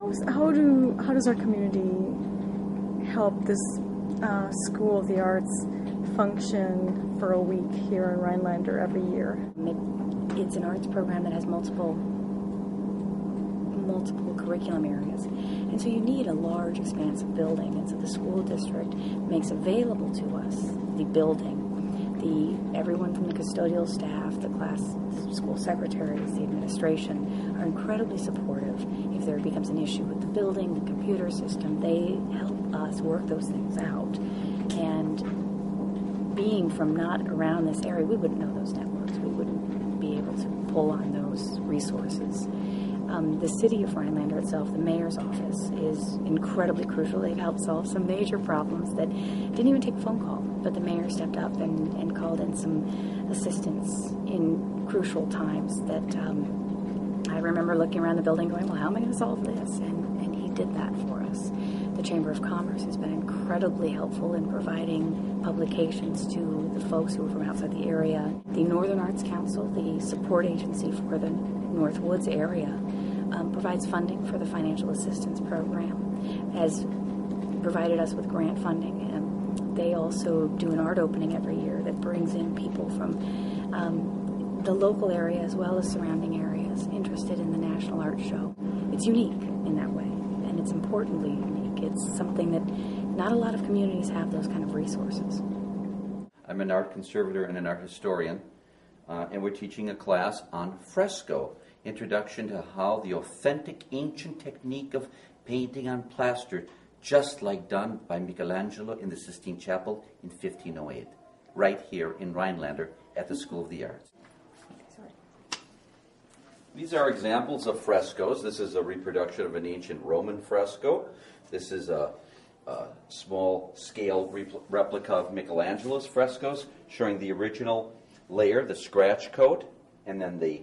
How does our community help this School of the Arts function for a week here in Rhinelander every year? It's an arts program that has multiple curriculum areas, and so you need a large, expansive building. And so the school district makes available to us the building. Everyone from the custodial staff, the school secretaries, the administration are incredibly supportive. If there becomes an issue with the building, the computer system, they help us work those things out. And being from not around this area, we wouldn't know those networks. We wouldn't be able to pull on those resources. The city of Rhinelander itself, the mayor's office, is incredibly crucial. They've helped solve some major problems that didn't even take a phone call, but the mayor stepped up and called in some assistance in crucial times that I remember looking around the building going, well, how am I going to solve this? And he did that for us. The Chamber of Commerce has been incredibly helpful in providing publications to the folks who are from outside the area. The Northern Arts Council, the support agency for the North Woods area, provides funding for the financial assistance program, has provided us with grant funding, and they also do an art opening every year that brings in people from the local area as well as surrounding areas interested in the National Art Show. It's unique in that way, and it's importantly unique. It's something that not a lot of communities have those kind of resources. I'm an art conservator and an art historian, and we're teaching a class on fresco, introduction to how the authentic ancient technique of painting on plaster, just like done by Michelangelo in the Sistine Chapel in 1508, right here in Rhinelander at the School of the Arts. These are examples of frescoes. This is a reproduction of an ancient Roman fresco. This is a small-scale replica of Michelangelo's frescoes, showing the original layer, the scratch coat, and then the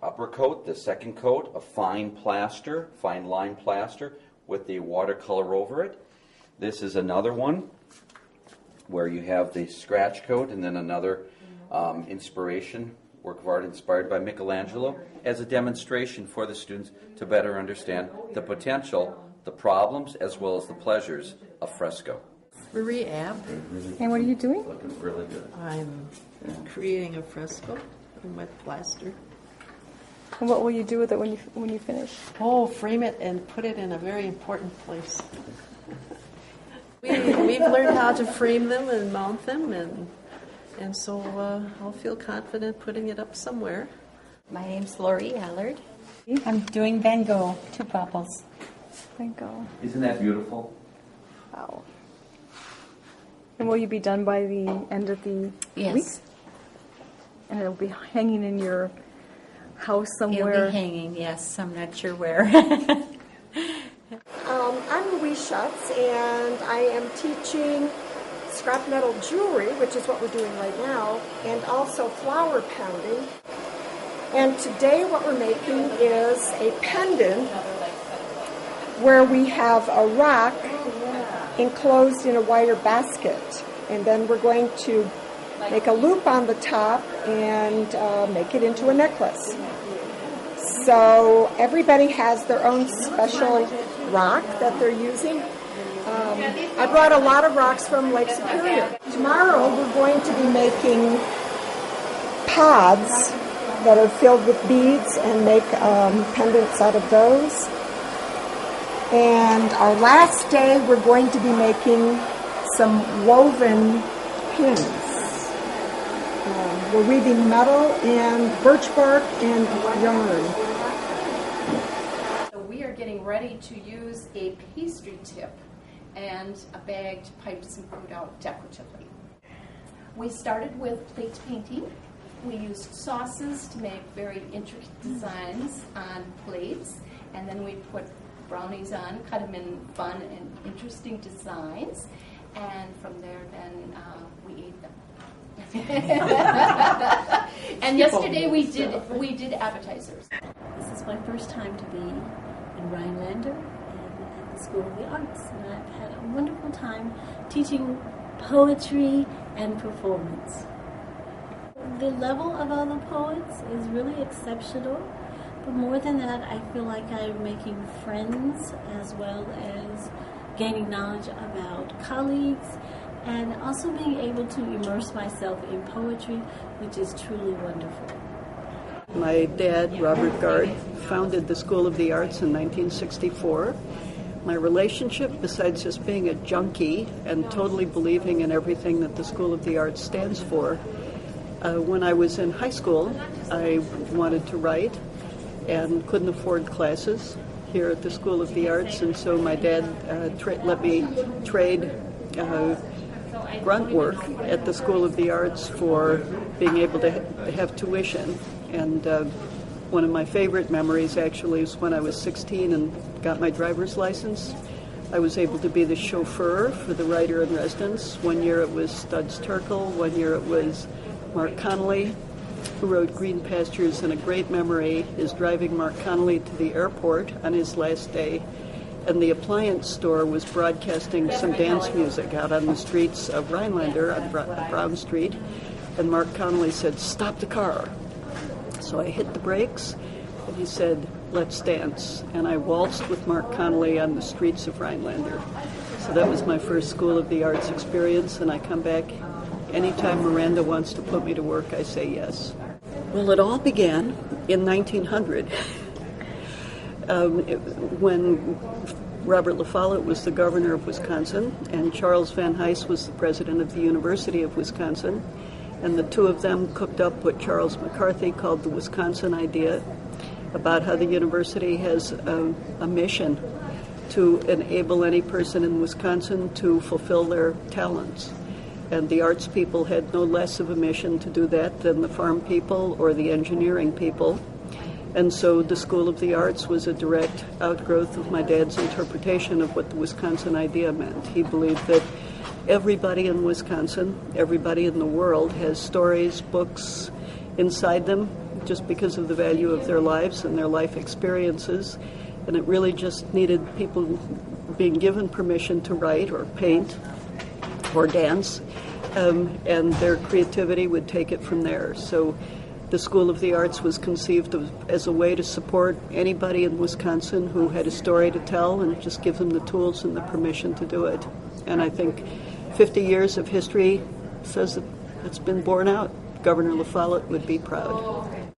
upper coat, the second coat, a fine line plaster with the watercolor over it. This is another one where you have the scratch coat and then another work of art inspired by Michelangelo as a demonstration for the students to better understand the potential, the problems, as well as the pleasures of fresco. Marie Abb. And what are you doing? Looking really good. I'm creating a fresco in wet plaster. And what will you do with it when you finish? Oh, frame it and put it in a very important place. We've learned how to frame them and mount them, and so I'll feel confident putting it up somewhere. My name's Lori Allard. I'm doing Van Gogh, Two Bubbles. Van Gogh. Isn't that beautiful? Wow. And will you be done by the end of the Yes. week? And it'll be hanging in your house somewhere? It'll be hanging, yes. I'm not sure where. I'm Louise Schutz, and I am teaching scrap metal jewelry, which is what we're doing right now, and also flower pounding. And today what we're making is a pendant where we have a rock enclosed in a wire basket. And then we're going to make a loop on the top and make it into a necklace. So everybody has their own special rock that they're using. I brought a lot of rocks from Lake Superior. Tomorrow we're going to be making pods that are filled with beads and make pendants out of those. And our last day we're going to be making some woven pins. We're weaving metal and birch bark and yarn. So we are getting ready to use a pastry tip and a bag to pipe some fruit out decoratively. We started with plate painting. We used sauces to make very intricate designs on plates, and then we put brownies on, cut them in fun and interesting designs, and from there then we ate them. And yesterday we did appetizers. This is my first time to be in Rhinelander and at the School of the Arts, and I've had a wonderful time teaching poetry and performance. The level of all the poets is really exceptional. But more than that, I feel like I'm making friends as well as gaining knowledge about colleagues and also being able to immerse myself in poetry, which is truly wonderful. My dad, Robert Gard, founded the School of the Arts in 1964. My relationship, besides just being a junkie and totally believing in everything that the School of the Arts stands for, when I was in high school, I wanted to write and couldn't afford classes here at the School of the Arts, and so my dad let me trade grunt work at the School of the Arts for being able to have tuition. And one of my favorite memories actually is when I was 16 and got my driver's license. I was able to be the chauffeur for the writer-in-residence. One year it was Studs Terkel, one year it was Mark Connolly, who wrote Green Pastures, and a great memory is driving Mark Connolly to the airport on his last day, and the appliance store was broadcasting some dance music out on the streets of Rhinelander on Brown Street, and Mark Connolly said, "Stop the car." So I hit the brakes, and he said, "Let's dance." And I waltzed with Mark Connolly on the streets of Rhinelander. So that was my first School of the Arts experience, and I come back anytime Miranda wants to put me to work, I say yes. Well, it all began in 1900 when Robert La Follette was the governor of Wisconsin, and Charles Van Hise was the president of the University of Wisconsin. And the two of them cooked up what Charles McCarthy called the Wisconsin idea, about how the university has a mission to enable any person in Wisconsin to fulfill their talents. And the arts people had no less of a mission to do that than the farm people or the engineering people. And so the School of the Arts was a direct outgrowth of my dad's interpretation of what the Wisconsin idea meant. He believed that everybody in Wisconsin, everybody in the world, has stories, books inside them just because of the value of their lives and their life experiences. And it really just needed people being given permission to write or paint or dance, and their creativity would take it from there. So the School of the Arts was conceived as a way to support anybody in Wisconsin who had a story to tell and just give them the tools and the permission to do it. And I think 50 years of history says that it's been borne out. Governor La Follette would be proud.